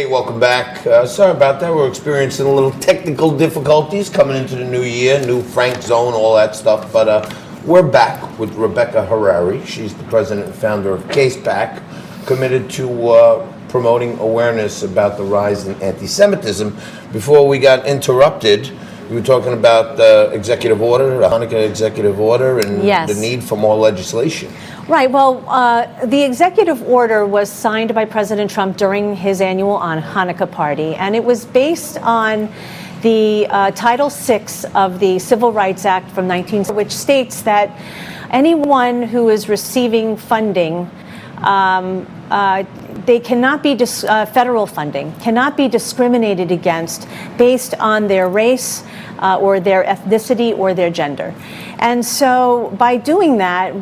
Hey, welcome back. Sorry about that. We're experiencing a little technical difficulties coming into the new year, new Frank zone, all that stuff. But we're back with Rebecca Harrary. She's the president and founder of CasePack, committed to promoting awareness about the rise in anti-Semitism. Before we got interrupted, we were talking about the executive order, the Hanukkah executive order, and the need for more legislation. Right. Well, the executive order was signed by President Trump during his annual Hanukkah party, and it was based on the Title VI of the Civil Rights Act from 1960, which states that anyone who is receiving funding, they cannot be federal funding cannot be discriminated against based on their race or their ethnicity or their gender. And so by doing that,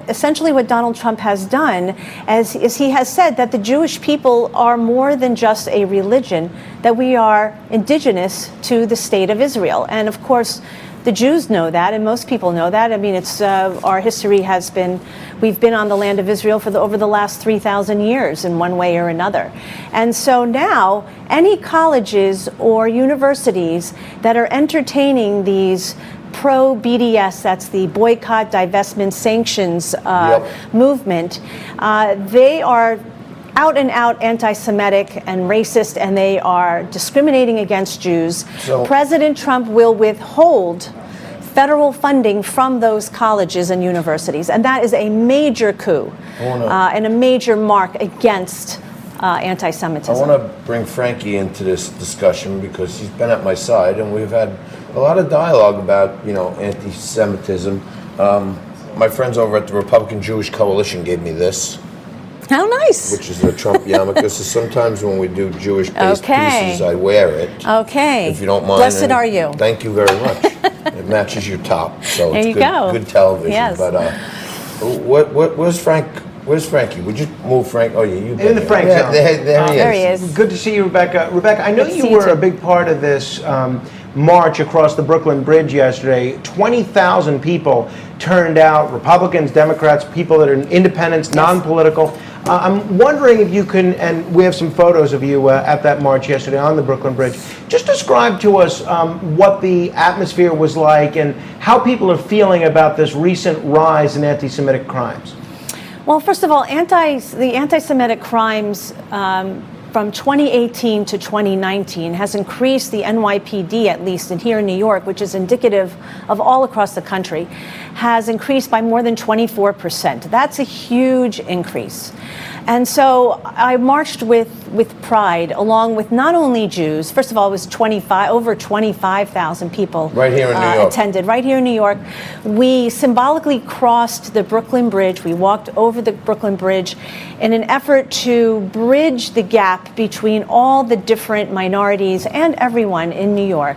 essentially what Donald Trump has done is he has said that the Jewish people are more than just a religion, that we are indigenous to the state of Israel. And of course, the Jews know that, and most people know that. I mean, it's our history has been, we've been on the land of Israel for over the last 3,000 years in one way or another. And so now, any colleges or universities that are entertaining these pro-BDS, that's the boycott, divestment, sanctions movement, they are out and out anti-Semitic and racist, and they are discriminating against Jews. So President Trump will withhold federal funding from those colleges and universities, and that is a major coup and a major mark against anti-Semitism. I want to bring Frankie into this discussion because he's been at my side, and we've had a lot of dialogue about, anti-Semitism. My friends over at the Republican Jewish Coalition gave me this. How nice. Which is a Trump yarmulke. So sometimes when we do Jewish-based pieces, I wear it. Okay. If you don't mind. Blessed are you. Thank you very much. It matches your top, so there it's good television. Yes. But where's Frank? Where's Frankie? Would you move Frank? Oh, yeah, you've been in the Frank zone. There he is. Good to see you, Rebecca. Rebecca, I know you were a big part of this march across the Brooklyn Bridge yesterday. 20,000 people turned out, Republicans, Democrats, people that are independents, non-political. I'm wondering if you can, and we have some photos of you at that march yesterday on the Brooklyn Bridge. Just describe to us what the atmosphere was like and how people are feeling about this recent rise in anti-Semitic crimes. Well, first of all, the anti-Semitic crimes from 2018 to 2019 has increased. The NYPD, at least in here in New York, which is indicative of all across the country, has increased by more than 24%. That's a huge increase. And so I marched with pride, along with not only Jews. First of all, it was over 25,000 people right here in New York. Attended right here in New York. We symbolically crossed the Brooklyn Bridge. We walked over the Brooklyn Bridge in an effort to bridge the gap between all the different minorities and everyone in New York.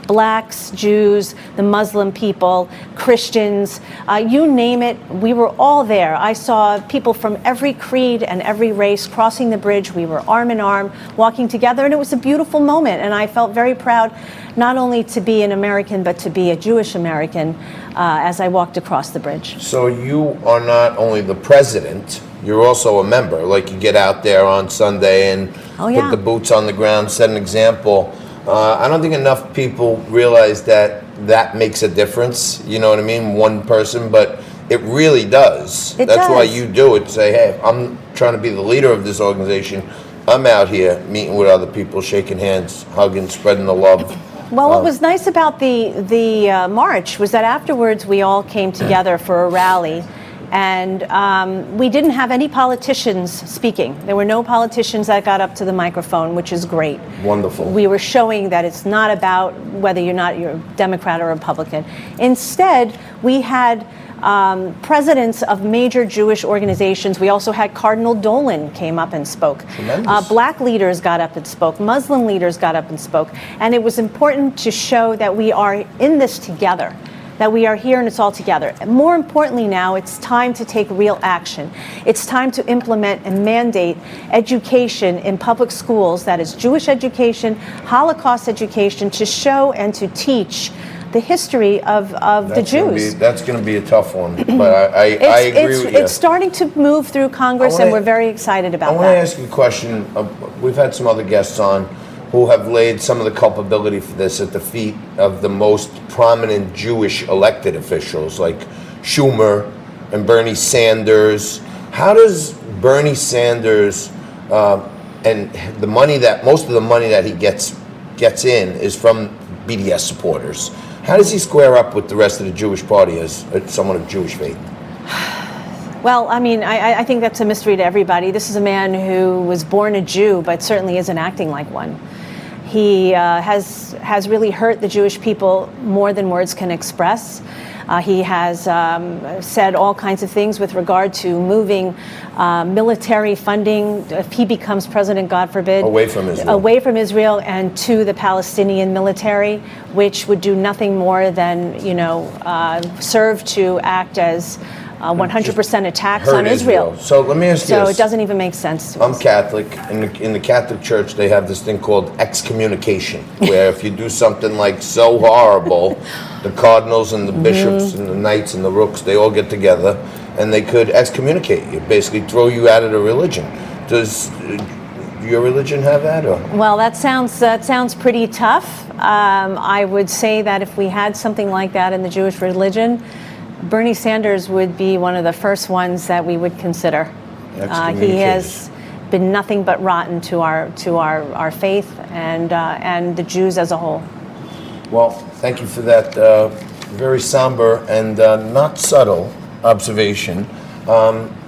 Blacks, Jews, the Muslim people, Christians, you name it, we were all there. I saw people from every creed and every race crossing the bridge. We were arm in arm, walking together, and it was a beautiful moment. And I felt very proud not only to be an American, but to be a Jewish American as I walked across the bridge. So you are not only the president, you're also a member. Like, you get out there on Sunday and put the boots on the ground, set an example. I don't think enough people realize that makes a difference. You know what I mean? One person, but it really does. That's why you do it. Say, hey, I'm trying to be the leader of this organization. I'm out here meeting with other people, shaking hands, hugging, spreading the love. Well, what was nice about the march was that afterwards we all came together for a rally. And we didn't have any politicians speaking. There were no politicians that got up to the microphone, which is great. Wonderful. We were showing that it's not about whether you're a Democrat or Republican. Instead, we had presidents of major Jewish organizations. We also had Cardinal Dolan came up and spoke. Black leaders got up and spoke. Muslim leaders got up and spoke. And it was important to show that we are in this together, that we are here and it's all together. And more importantly now, it's time to take real action. It's time to implement and mandate education in public schools, that is Jewish education, Holocaust education, to show and to teach the history of the Jews. That's going to be a tough one, but I agree with you. It's starting to move through Congress, and we're very excited about that. I want to ask you a question. We've had some other guests on who have laid some of the culpability for this at the feet of the most prominent Jewish elected officials, like Schumer and Bernie Sanders. How does Bernie Sanders and the money that most of the money that he gets in is from BDS supporters? How does he square up with the rest of the Jewish party as someone of Jewish faith? Well, I mean, I think that's a mystery to everybody. This is a man who was born a Jew, but certainly isn't acting like one. He has really hurt the Jewish people more than words can express. He has said all kinds of things with regard to moving military funding, if he becomes president, God forbid, away from Israel and to the Palestinian military, which would do nothing more than, serve to act as 100% attacks on Israel. So let me ask you this. So it doesn't even make sense to us. I'm Catholic. In the Catholic Church, they have this thing called excommunication, where if you do something like so horrible, the cardinals and the bishops and the knights and the rooks, they all get together and they could excommunicate you, basically throw you out of the religion. Does your religion have that? Or? Well, that sounds pretty tough. I would say that if we had something like that in the Jewish religion, Bernie Sanders would be one of the first ones that we would consider. He has been nothing but rotten to our faith and the Jews as a whole. Well, thank you for that very somber and not subtle observation.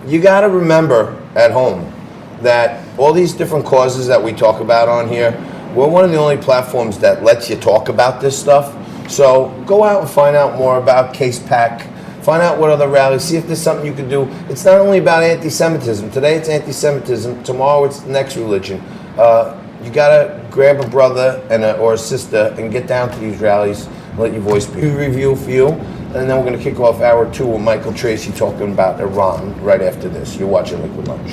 You got to remember at home that all these different causes that we talk about on here, we're one of the only platforms that lets you talk about this stuff. So go out and find out more about Case Pack. Find out what other rallies, see if there's something you can do. It's not only about anti-Semitism. Today it's anti-Semitism, tomorrow it's the next religion. You gotta grab a brother or a sister and get down to these rallies and let your voice be. Review for you, and then we're gonna kick off hour 2 with Michael Tracy talking about Iran right after this. You're watching Liquid Lunch.